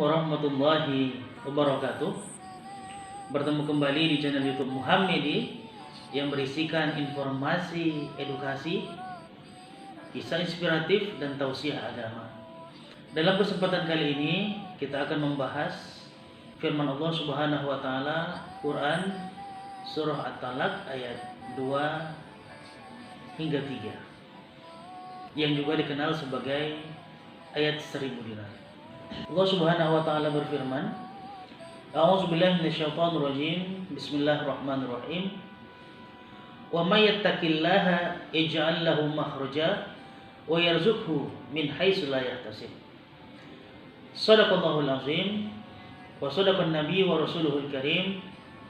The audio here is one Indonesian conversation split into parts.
warahmatullahi wabarakatuh. Bertemu kembali di channel YouTube Muhammadi yang berisikan informasi, edukasi, kisah inspiratif dan tausiah agama. Dalam kesempatan kali ini kita akan membahas firman Allah Subhanahu wa taala Quran surah At-Talaq ayat 2 hingga 3 yang juga dikenal sebagai ayat 1000 dinar. Allah Subhanahu wa taala berfirman, A'udzubillahi minasyaitonirrajim. Bismillahirrahmanirrahim. Wa may yattaqillaha yaj'al lahu makhraja wa yarzuqhu min haitsu la yahtasib. Shadaqallahul azim wa shadaqan nabiy wa rasuluhul karim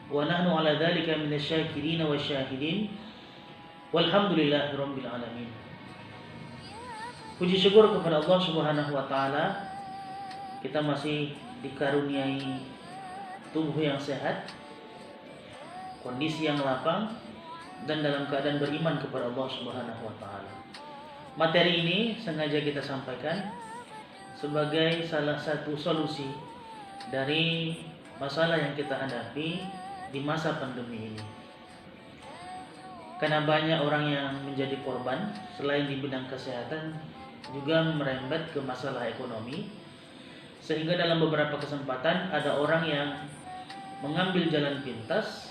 wa nahnu 'ala dzalika minasyakirin wasyahidin. Walhamdulillahirabbil alamin. Puji syukur kepada Allah Subhanahu wa taala, kita masih dikaruniai tubuh yang sehat, kondisi yang lapang, dan dalam keadaan beriman kepada Allah Subhanahu wa taala. Materi ini sengaja kita sampaikan sebagai salah satu solusi dari masalah yang kita hadapi di masa pandemi ini. Karena banyak orang yang menjadi korban, selain di bidang kesehatan juga merembet ke masalah ekonomi, sehingga dalam beberapa kesempatan ada orang yang mengambil jalan pintas,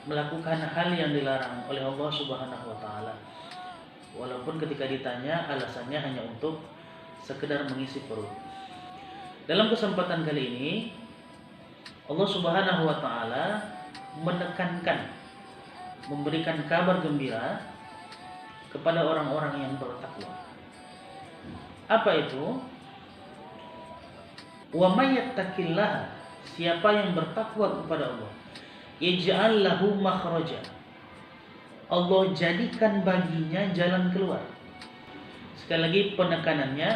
melakukan hal yang dilarang oleh Allah Subhanahu wa taala. Walaupun ketika ditanya alasannya hanya untuk sekedar mengisi perut. Dalam kesempatan kali ini Allah Subhanahu wa taala menekankan, memberikan kabar gembira kepada orang-orang yang bertakwa. Apa itu? Wa may yattaqillaha, siapa yang bertakwa kepada Allah, yaj'al lahu makhraja, Allah jadikan baginya jalan keluar. Sekali lagi penekanannya,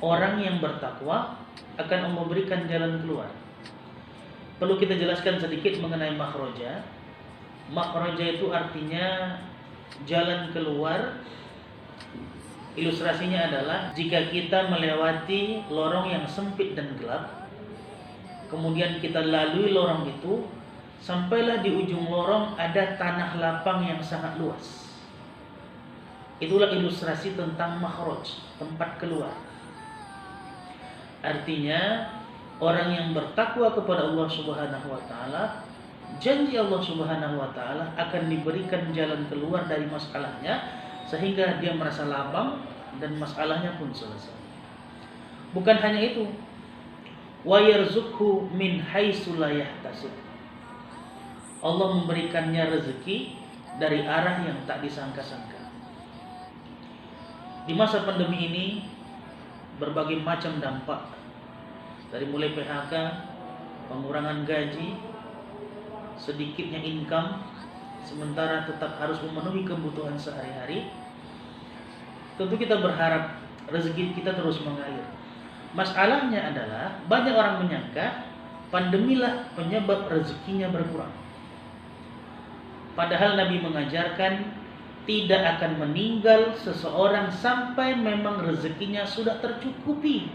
orang yang bertakwa akan memberikan jalan keluar. Perlu kita jelaskan sedikit mengenai makhraja. Makhraja itu artinya jalan keluar. Ilustrasinya adalah jika kita melewati lorong yang sempit dan gelap, kemudian kita lalui lorong itu, sampailah di ujung lorong ada tanah lapang yang sangat luas. Itulah ilustrasi tentang makhraj, tempat keluar. Artinya orang yang bertakwa kepada Allah Subhanahu wa taala, janji Allah Subhanahu wa taala akan diberikan jalan keluar dari masalahnya, sehingga dia merasa lapang dan masalahnya pun selesai. Bukan hanya itu, wa yarzuqhu min haitsu la yahtasib, Allah memberikannya rezeki dari arah yang tak disangka-sangka. Di masa pandemi ini berbagai macam dampak, dari mulai PHK, pengurangan gaji, sedikitnya income, sementara tetap harus memenuhi kebutuhan sehari-hari. Tentu kita berharap rezeki kita terus mengalir. Masalahnya adalah banyak orang menyangka pandemilah penyebab rezekinya berkurang. Padahal Nabi mengajarkan tidak akan meninggal seseorang sampai memang rezekinya sudah tercukupi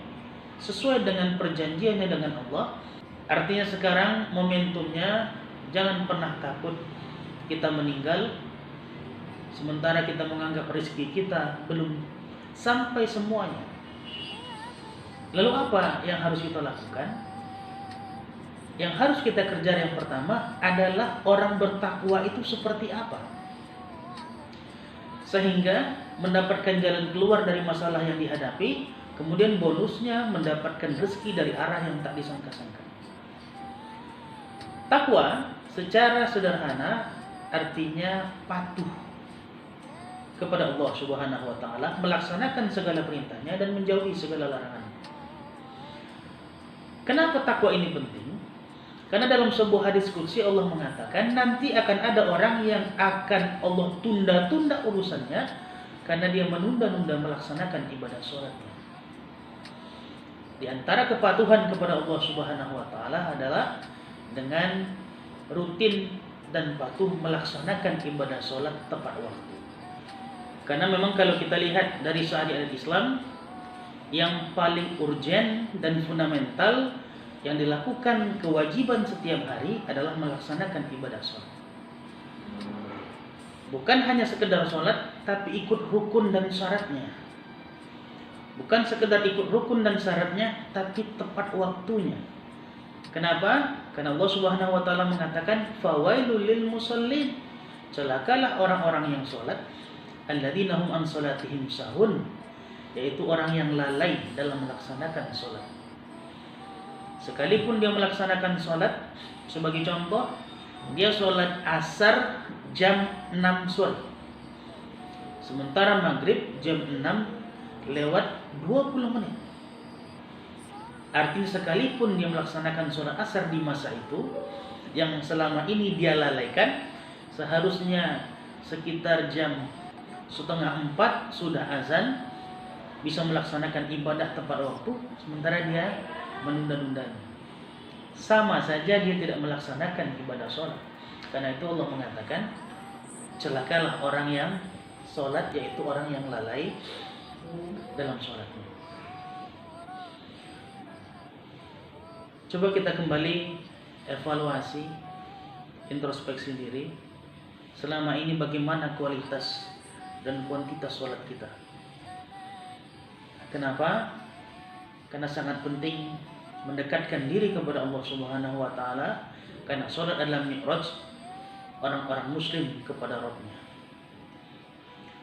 sesuai dengan perjanjiannya dengan Allah. Artinya sekarang momentumnya, jangan pernah takut kita meninggal sementara kita menganggap rezeki kita belum sampai semuanya. Lalu apa yang harus kita lakukan? Yang harus kita kerja yang pertama adalah orang bertakwa itu seperti apa, sehingga mendapatkan jalan keluar dari masalah yang dihadapi, kemudian bonusnya mendapatkan rezeki dari arah yang tak disangka-sangka. Takwa secara sederhana artinya patuh kepada Allah Subhanahu wa taala, melaksanakan segala perintahnya dan menjauhi segala larangannya. Kenapa takwa ini penting? Karena dalam sebuah hadis qudsi Allah mengatakan nanti akan ada orang yang akan Allah tunda-tunda urusannya karena dia menunda-nunda melaksanakan ibadah sholatnya. Di antara kepatuhan kepada Allah Subhanahu wa taala adalah dengan rutin dan patuh melaksanakan ibadah sholat tepat waktu. Karena memang kalau kita lihat dari syariat Islam, yang paling urgen dan fundamental yang dilakukan kewajiban setiap hari adalah melaksanakan ibadah sholat. Bukan hanya sekedar sholat, tapi ikut rukun dan syaratnya. Bukan sekedar ikut rukun dan syaratnya, tapi tepat waktunya. Kenapa? Karena Allah Subhanahu wa taala mengatakan fawailul lil musallin. Celakalah orang-orang yang sholat, alladzina hum an sholatihim sahun, yaitu orang yang lalai dalam melaksanakan sholat. Sekalipun dia melaksanakan sholat, sebagai contoh, dia sholat asar jam 6 sore, sementara maghrib jam 6 lewat 20 menit. Artinya sekalipun dia melaksanakan sholat asar di masa itu, yang selama ini dia lalaikan, seharusnya sekitar jam setengah 4 sudah azan, bisa melaksanakan ibadah tepat waktu, sementara dia menunda-nundanya. Sama saja dia tidak melaksanakan ibadah sholat. Karena itu Allah mengatakan celakalah orang yang sholat, yaitu orang yang lalai dalam sholatnya. Coba kita kembali evaluasi, introspeksi diri. Selama ini bagaimana kualitas dan kuantitas sholat kita? Kenapa? Karena sangat penting mendekatkan diri kepada Allah Subhanahu wa taala, karena sholat adalah mi'raj orang-orang muslim kepada Rabbnya.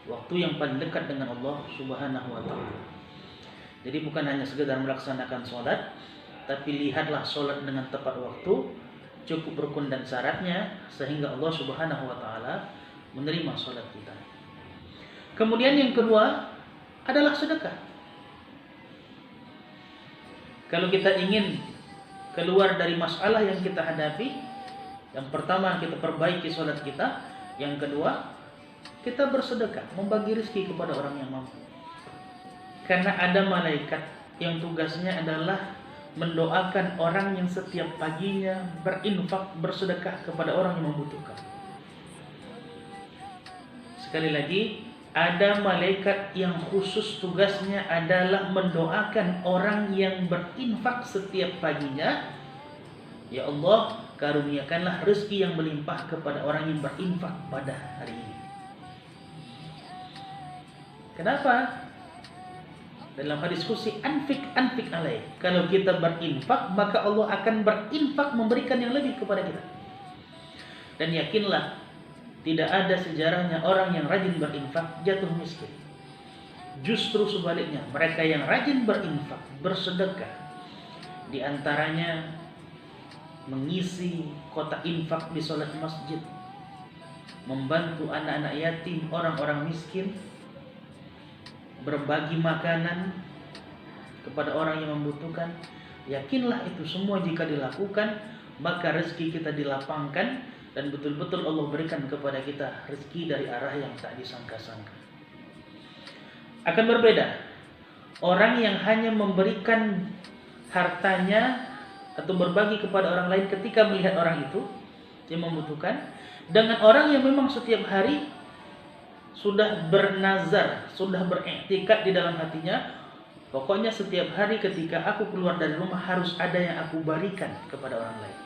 Waktu yang paling dekat dengan Allah Subhanahu wa taala. Jadi bukan hanya sekedar melaksanakan sholat, tapi lihatlah sholat dengan tepat waktu, cukup rukun dan syaratnya, sehingga Allah Subhanahu wa taala menerima sholat kita. Kemudian yang kedua adalah sedekah. Kalau kita ingin keluar dari masalah yang kita hadapi, yang pertama kita perbaiki sholat kita, yang kedua kita bersedekah, membagi rezeki kepada orang yang mampu. Karena ada malaikat yang tugasnya adalah mendoakan orang yang setiap paginya berinfak, bersedekah kepada orang yang membutuhkan. Sekali lagi, ada malaikat yang khusus tugasnya adalah mendoakan orang yang berinfak setiap paginya. Ya Allah, karuniakanlah rezeki yang melimpah kepada orang yang berinfak pada hari ini. Kenapa? Dalam hadis qudsi, anfik alaih. Kalau kita berinfak, maka Allah akan berinfak memberikan yang lebih kepada kita. Dan yakinlah, tidak ada sejarahnya orang yang rajin berinfak jatuh miskin. Justru sebaliknya, mereka yang rajin berinfak, bersedekah, di antaranya mengisi kotak infak di sholat masjid, membantu anak-anak yatim, orang-orang miskin, berbagi makanan kepada orang yang membutuhkan. Yakinlah itu semua jika dilakukan, maka rezeki kita dilapangkan dan betul-betul Allah berikan kepada kita rezeki dari arah yang tak disangka-sangka. Akan berbeda orang yang hanya memberikan hartanya atau berbagi kepada orang lain ketika melihat orang itu yang membutuhkan, dengan orang yang memang setiap hari sudah bernazar, sudah beriktikad di dalam hatinya, pokoknya setiap hari ketika aku keluar dari rumah harus ada yang aku berikan kepada orang lain.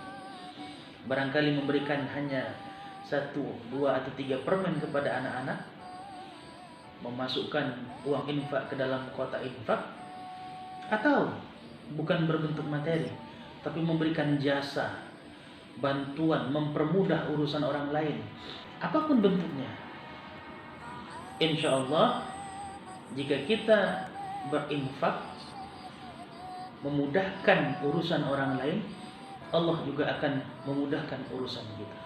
Barangkali memberikan hanya 1, 2, atau 3 permen kepada anak-anak, memasukkan uang infak ke dalam kotak infak, atau bukan berbentuk materi, tapi memberikan jasa, bantuan, mempermudah urusan orang lain, apapun bentuknya. Insya Allah, jika kita berinfak, memudahkan urusan orang lain, Allah juga akan memudahkan urusan kita.